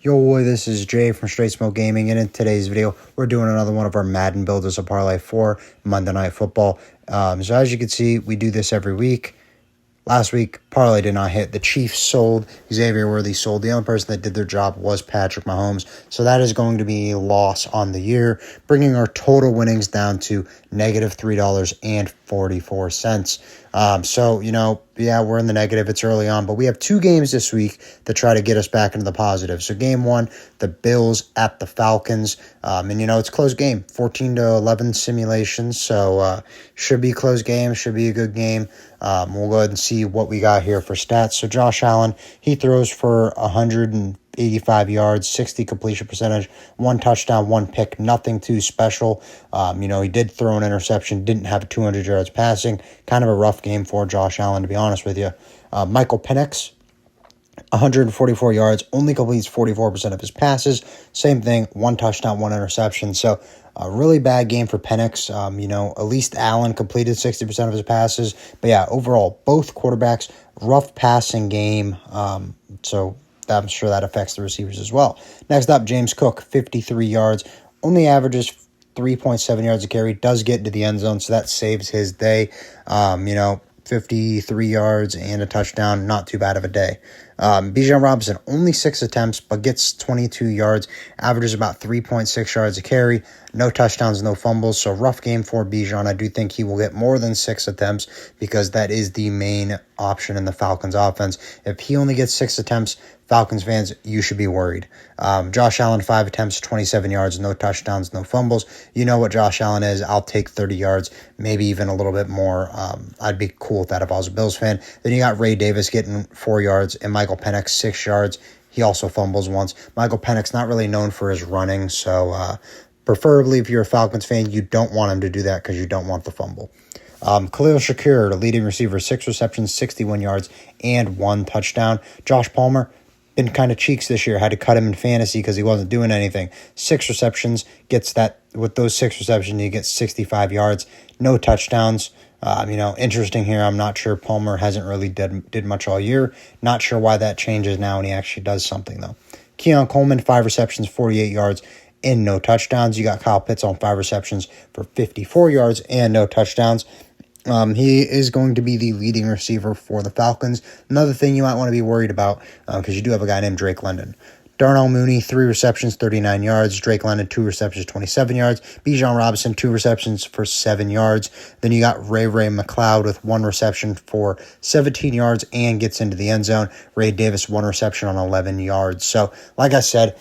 Yo, boy, this is Jay from Straight Smoke Gaming, and in today's video, we're doing another one of our Madden builds as a parlay for Monday Night Football. So as you can see, we do this every week. Last week, parlay did not hit. The Chiefs sold. Xavier Worthy sold. The only person that did their job was Patrick Mahomes. So that is going to be a loss on the year, bringing our total winnings down to negative $3.44. Yeah, we're in the negative. It's early on, but we have two games this week to try to get us back into the positive. So game one, the Bills at the Falcons. It's a close game, 14-11 simulations. So should be a close game, should be a good game. We'll go ahead and see what we got here for stats. So Josh Allen, he throws for 185 yards, 60 completion percentage, 1 touchdown, 1 pick, nothing too special. He did throw an interception, didn't have 200 yards passing. Kind of a rough game for Josh Allen, to be honest with you. Michael Penix, 144 yards, only completes 44% of his passes. Same thing, 1 touchdown, 1 interception. So a really bad game for Penix. At least Allen completed 60% of his passes. But yeah, overall, both quarterbacks, rough passing game. So I'm sure that affects the receivers as well. Next up, James Cook, 53 yards, only averages 3.7 yards a carry, does get into the end zone, so that saves his day. 53 yards and a touchdown, not too bad of a day. Bijan Robinson, only 6 attempts, but gets 22 yards, averages about 3.6 yards a carry, no touchdowns, no fumbles, so rough game for Bijan. I do think he will get more than 6 attempts because that is the main option in the Falcons offense. If he only gets 6 attempts, Falcons fans, you should be worried. Josh Allen, 5 attempts, 27 yards, no touchdowns, no fumbles. You know what Josh Allen is. I'll take 30 yards, maybe even a little bit more. I'd be cool with that if I was a Bills fan. Then you got Ray Davis getting 4 yards and Michael Penix 6 yards. He also fumbles once. Michael Penix not really known for his running, so preferably if you're a Falcons fan, you don't want him to do that because you don't want the fumble. Khalil Shakir, the leading receiver, 6 receptions, 61 yards, and 1 touchdown. Josh Palmer, been kind of cheeks this year. Had to cut him in fantasy because he wasn't doing anything. 6 receptions, gets that. With those 6 receptions, he gets 65 yards, no touchdowns. Interesting here. I'm not sure. Palmer hasn't really did much all year. Not sure why that changes now and he actually does something, though. Keon Coleman, 5 receptions, 48 yards, and no touchdowns. You got Kyle Pitts on 5 receptions for 54 yards and no touchdowns. He is going to be the leading receiver for the Falcons. Another thing you might want to be worried about, because you do have a guy named Drake London. Darnell Mooney, 3 receptions, 39 yards. Drake London, 2 receptions, 27 yards. Bijan Robinson, 2 receptions for 7 yards. Then you got Ray McLeod with 1 reception for 17 yards and gets into the end zone. Ray Davis, 1 reception on 11 yards. So, like I said,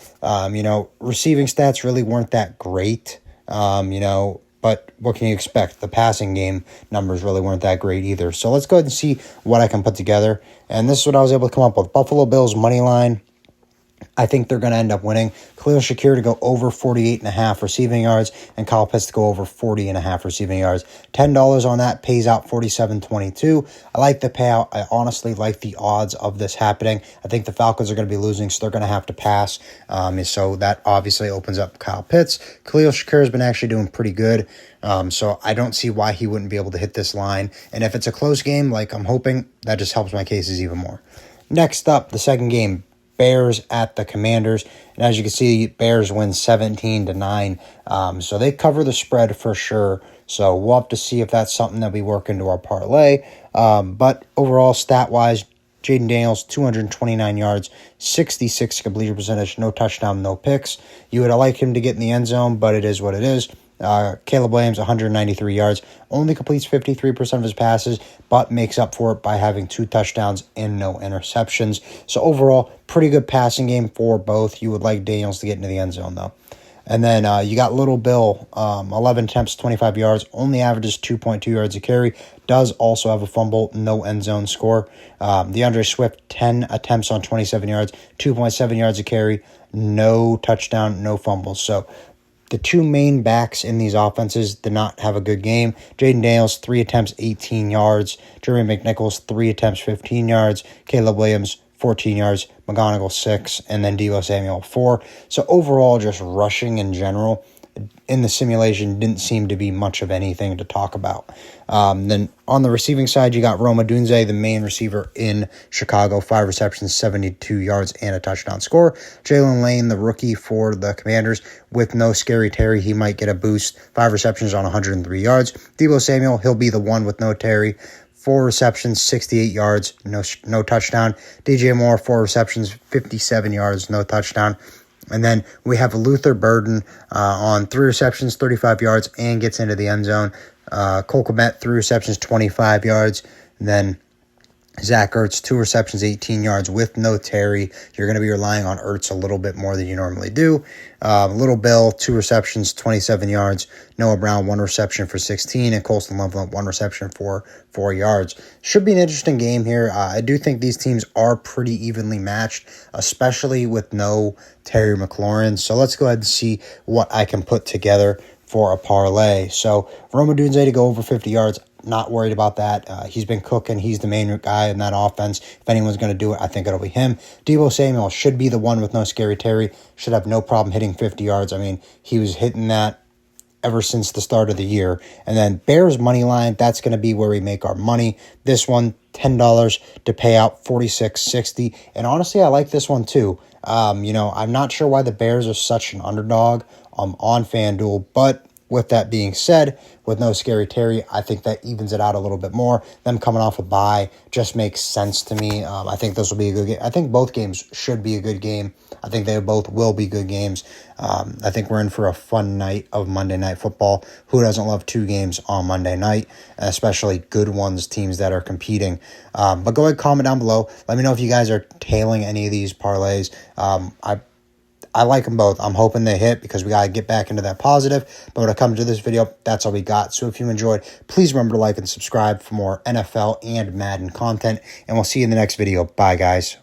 receiving stats really weren't that great, but what can you expect? The passing game numbers really weren't that great either. So let's go ahead and see what I can put together. And this is what I was able to come up with. Buffalo Bills money line. I think they're going to end up winning. Khalil Shakir to go over 48.5 receiving yards and Kyle Pitts to go over 40.5 receiving yards. $10 on that pays out $47.22. I like the payout. I honestly like the odds of this happening. I think the Falcons are going to be losing, so they're going to have to pass. So that obviously opens up Kyle Pitts. Khalil Shakir has been actually doing pretty good. So I don't see why he wouldn't be able to hit this line. And if it's a close game, like I'm hoping, that just helps my cases even more. Next up, the second game. Bears at the Commanders, and as you can see, Bears win 17-9. So they cover the spread for sure. So we'll have to see if that's something that we work into our parlay. But overall, stat-wise, Jaden Daniels, 229 yards, 66 completion percentage, no touchdown, no picks. You would like him to get in the end zone, but it is what it is. Caleb Williams, 193 yards, only completes 53% of his passes, but makes up for it by having 2 touchdowns and no interceptions. So overall, pretty good passing game for both. You would like Daniels to get into the end zone, though. And then you got Little Bill, 11 attempts, 25 yards, only averages 2.2 yards a carry, does also have a fumble, no end zone score. DeAndre Swift, 10 attempts on 27 yards, 2.7 yards a carry, no touchdown, no fumbles. So the two main backs in these offenses did not have a good game. Jaden Daniels, 3 attempts, 18 yards. Jeremy McNichols, 3 attempts, 15 yards. Caleb Williams, 14 yards. McGonigal, 6. And then Deebo Samuel, 4. So overall, just rushing in general, in the simulation didn't seem to be much of anything to talk about. Then on the receiving side, you got Rome Odunze, the main receiver in Chicago, 5 receptions, 72 yards, and a touchdown score. Jalen Lane, the rookie for the Commanders, with no Scary Terry, he might get a boost. 5 receptions on 103 yards. Deebo Samuel, he'll be the one with no Terry. 4 receptions, 68 yards, no touchdown. DJ Moore, 4 receptions, 57 yards, no touchdown. And then we have Luther Burden on 3 receptions, 35 yards, and gets into the end zone. Cole Kmet, 3 receptions, 25 yards. And then Zach Ertz, 2 receptions, 18 yards with no Terry. You're going to be relying on Ertz a little bit more than you normally do. Little Bill, 2 receptions, 27 yards. Noah Brown, 1 reception for 16. And Colston Loveland, 1 reception for 4 yards. Should be an interesting game here. I do think these teams are pretty evenly matched, especially with no Terry McLaurin. So let's go ahead and see what I can put together for a parlay. So Rome Odunze to go over 50 yards. Not worried about that. He's been cooking. He's the main guy in that offense. If anyone's going to do it, I think it'll be him. Deebo Samuel should be the one with no Scary Terry. Should have no problem hitting 50 yards. I mean, he was hitting that ever since the start of the year. And then Bears money line, that's going to be where we make our money. This one, $10 to pay out $46.60. And honestly, I like this one too. I'm not sure why the Bears are such an underdog on FanDuel, but with that being said, with no Scary Terry, I think that evens it out a little bit more. Them coming off a bye just makes sense to me. I think this will be a good game. I think both games should be a good game. I think they both will be good games. I think we're in for a fun night of Monday Night Football. Who doesn't love 2 games on Monday night, especially good ones, teams that are competing? But go ahead, comment down below. Let me know if you guys are tailing any of these parlays. I like them both. I'm hoping they hit because we got to get back into that positive. But when it comes to this video, that's all we got. So if you enjoyed, please remember to like and subscribe for more NFL and Madden content. And we'll see you in the next video. Bye, guys.